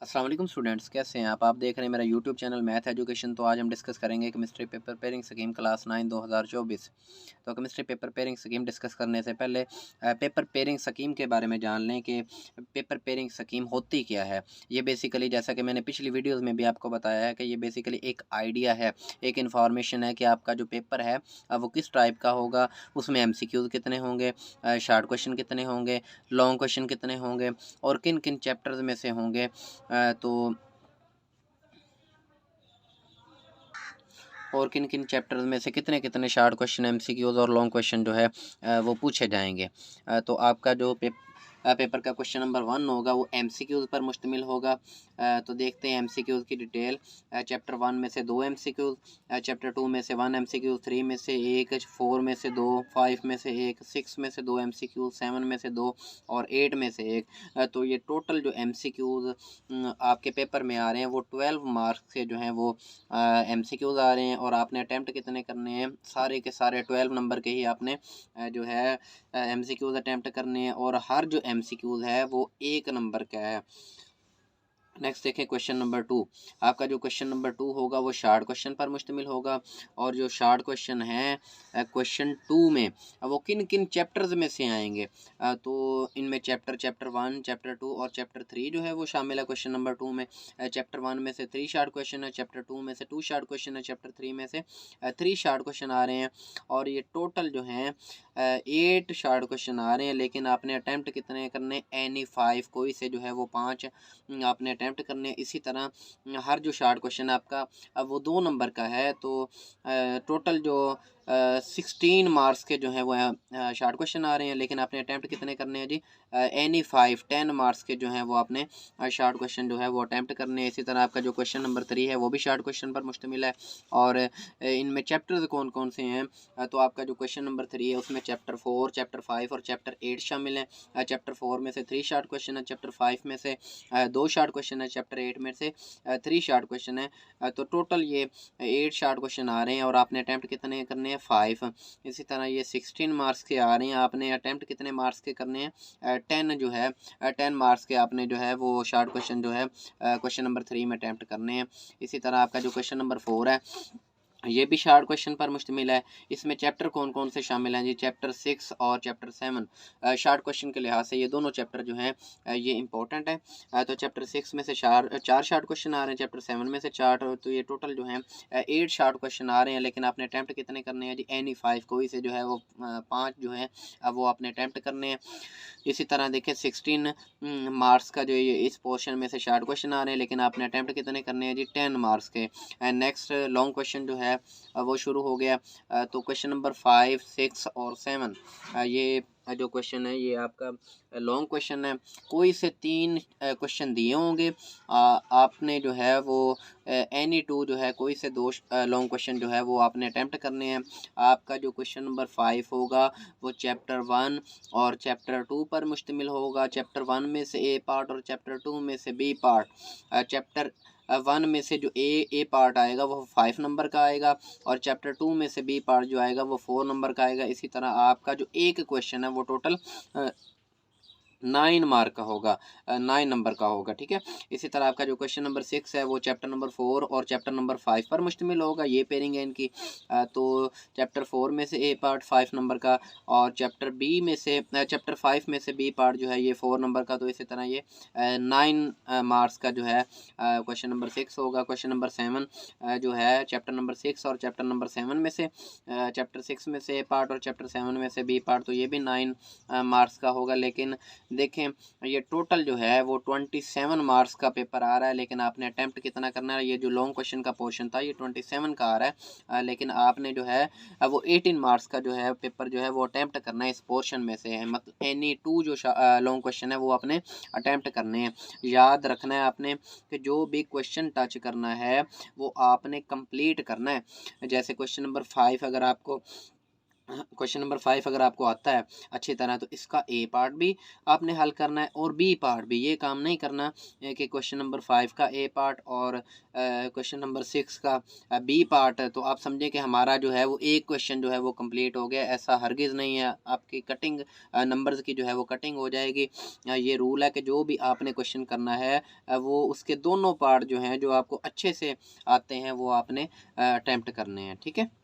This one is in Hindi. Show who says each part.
Speaker 1: अस्सलाम वालेकुम स्टूडेंट्स, कैसे हैं आप देख रहे हैं मेरा यूट्यूब चैनल मैथ एजुकेशन। तो आज हम डिस्कस करेंगे chemistry paper pairing scheme class 9 2024। तो chemistry paper pairing scheme discuss करने से पहले पेपर पेयरिंग स्कीम के बारे में जान लें कि पेपर पेयरिंग स्कीम होती क्या है। ये बेसिकली जैसा कि मैंने पिछली वीडियोज़ में भी आपको बताया है कि ये बेसिकली एक आइडिया है, एक इन्फॉर्मेशन है कि आपका जो पेपर है वो किस टाइप का होगा, उसमें MCQs कितने होंगे, शार्ट क्वेश्चन कितने होंगे, लॉन्ग क्वेश्चन कितने होंगे और किन किन चैप्टर्स में से होंगे। तो और किन किन चैप्टर्स में से कितने कितने शार्ट क्वेश्चन MCQs और लॉन्ग क्वेश्चन जो है वो पूछे जाएंगे। तो आपका जो पेपर का क्वेश्चन नंबर 1 होगा वो MCQs पर मुश्तमिल होगा। तो देखते हैं MCQs की डिटेल। चैप्टर 1 में से 2 MCQs, चैप्टर 2 में से 1 MCQ, 3 में से 1, 4 में से 2, 5 में से 1, 6 में से 2 MCQ, 7 में से 2 और 8 में से 1। तो ये टोटल जो MCQs आपके पेपर में आ रहे हैं वो 12 मार्क्स के जो हैं वो MCQs आ रहे हैं। और आपने अटैम्प्ट कितने करने हैं, सारे के सारे 12 नंबर के ही आपने जो है MCQs अटैम्प्ट करने हैं और हर जो MCQs है वो 1 नंबर का है। नेक्स्ट देखें क्वेश्चन नंबर 2। आपका जो क्वेश्चन नंबर 2 होगा वो शार्ट क्वेश्चन पर मुश्तमिल होगा। और जो शार्ट क्वेश्चन है क्वेश्चन 2 में वो किन किन चैप्टर्स में से आएंगे। तो इनमें चैप्टर 1, चैप्टर 2 और चैप्टर 3 जो है वो शामिल है क्वेश्चन नंबर 2 में। चैप्टर 1 में से 3 शार्ट क्वेश्चन है, चैप्टर 2 में से 2 शार्ट क्वेश्चन है, चैप्टर 3 में से 3 शार्ट क्वेश्चन आ रहे हैं। और ये टोटल जो हैं 8 शार्ट क्वेश्चन आ रहे हैं, लेकिन आपने अटैम्प्ट कितने करने, एनी 5 कोई से जो है वो 5 आपने अटैम्प्ट करने। इसी तरह हर जो शार्ट क्वेश्चन आपका अब वो 2 नंबर का है। तो टोटल जो 16 मार्क्स के जो है वो शार्ट क्वेश्चन आ रहे हैं, लेकिन आपने अटैम्प्ट कितने करने हैं जी, एनी 5 10 मार्क्स के जो हैं वो आपने शार्ट क्वेश्चन जो है वो अटैम्प्ट करने हैं। इसी तरह आपका जो क्वेश्चन नंबर 3 है वो भी शार्ट क्वेश्चन पर मुश्तमिल है। और इनमें चैप्टर्स कौन कौन से हैं, तो आपका जो क्वेश्चन नंबर 3 है उसमें चैप्टर 4, चैप्टर 5 और चैप्टर 8 शामिल हैं। चैप्टर 4 में से 3 शार्ट क्वेश्चन है, चैप्टर 5 में से 2 शार्ट क्वेश्चन है, चैप्टर 8 में से 3 शार्ट क्वेश्चन है। तो टोटल ये 8 शार्ट क्वेश्चन आ रहे हैं और आपने अटैम्प्ट कितने करने हैं, 5। इसी तरह ये 16 मार्क्स के आ रहे हैं, आपने अटैम्प्ट कितने मार्क्स के करने हैं, 10 जो है 10 मार्क्स के आपने जो है वो शार्ट क्वेश्चन जो है क्वेश्चन नंबर 3 में अटैम्प्ट करने हैं। इसी तरह आपका जो क्वेश्चन नंबर 4 है ये भी शार्ट क्वेश्चन पर मुश्तमिल है। इसमें चैप्टर कौन कौन से शामिल हैं जी, चैप्टर 6 और चैप्टर 7। शार्ट क्वेश्चन के लिहाज से ये दोनों चैप्टर जो हैं ये इंपॉर्टेंट है। तो चैप्टर 6 में से 4 शार्ट क्वेश्चन आ रहे हैं, चैप्टर 7 में से 4। तो ये टोटल जो हैं 8 शार्ट क्वेश्चन आ रहे हैं, लेकिन आपने अटैम्प्ट कितने करने हैं जी, एनी 5 कोई से जो है वो 5 जो है वो आपने अटैम्प्ट करने हैं। इसी तरह देखिए 16 मार्क्स का जो ये इस पोर्शन में से शार्ट क्वेश्चन आ रहे हैं, लेकिन आपने अटैम्प्ट कितने करने हैं जी, 10 मार्क्स के। एंड नेक्स्ट लॉन्ग क्वेश्चन जो है वो शुरू हो गया। तो क्वेश्चन नंबर 5, 6 और 7 ये जो क्वेश्चन है ये आपका लॉन्ग क्वेश्चन है। कोई से 3 क्वेश्चन दिए होंगे, आपने जो है वो एनी 2 जो है कोई से 2 लॉन्ग क्वेश्चन जो है वो आपने अटैम्प्ट करने हैं। आपका जो क्वेश्चन नंबर 5 होगा वो चैप्टर 1 और चैप्टर 2 पर मुश्तमिल होगा। चैप्टर 1 में से ए पार्ट और चैप्टर 2 में से बी पार्ट। चैप्टर 1 में से जो ए पार्ट आएगा वो 5 नंबर का आएगा और चैप्टर 2 में से बी पार्ट जो आएगा वो 4 नंबर का आएगा। इसी तरह आपका जो एक क्वेश्चन है वो टोटल 9 मार्क का होगा, 9 नंबर का होगा, ठीक है। इसी तरह आपका जो क्वेश्चन नंबर 6 है वो चैप्टर नंबर 4 और चैप्टर नंबर 5 पर मुश्तमिल होगा। ये पेयरिंग है इनकी। तो चैप्टर 4 में से ए पार्ट 5 नंबर का और चैप्टर 5 में से बी पार्ट जो है ये 4 नंबर का। तो इसी तरह ये 9 मार्क्स का जो है क्वेश्चन नंबर 6 होगा। क्वेश्चन नंबर 7 जो है चैप्टर नंबर 6 और चैप्टर नंबर 7 में से चैप्टर 6 में से ए पार्ट और चैप्टर 7 में से बी पार्ट, तो ये भी 9 मार्क्स का होगा। लेकिन देखें ये टोटल जो है वो 27 मार्क्स का पेपर आ रहा है, लेकिन आपने अटैम्प्ट कितना करना है। ये जो लॉन्ग क्वेश्चन का पोर्शन था ये 27 का आ रहा है, लेकिन आपने जो है वो 18 मार्क्स का जो है पेपर जो है वो अटैम्प्ट करना है इस पोर्शन में से है। मतलब एनी 2 जो लॉन्ग क्वेश्चन है वो आपने अटैम्प्ट करने हैं। याद रखना है आपने कि जो भी क्वेश्चन टच करना है वो आपने कंप्लीट करना है। जैसे क्वेश्चन नंबर 5 अगर आपको क्वेश्चन नंबर 5 अगर आपको आता है अच्छी तरह, तो इसका ए पार्ट भी आपने हल करना है और बी पार्ट भी। ये काम नहीं करना कि क्वेश्चन नंबर 5 का ए पार्ट और क्वेश्चन नंबर 6 का बी पार्ट, तो आप समझें कि हमारा जो है वो एक क्वेश्चन जो है वो कंप्लीट हो गया। ऐसा हरगिज़ नहीं है, आपकी कटिंग नंबर्स की जो है वो कटिंग हो जाएगी। ये रूल है कि जो भी आपने क्वेश्चन करना है वो उसके दोनों पार्ट जो हैं, जो आपको अच्छे से आते हैं, वो आपने अटैम्प्ट करने हैं। ठीक है।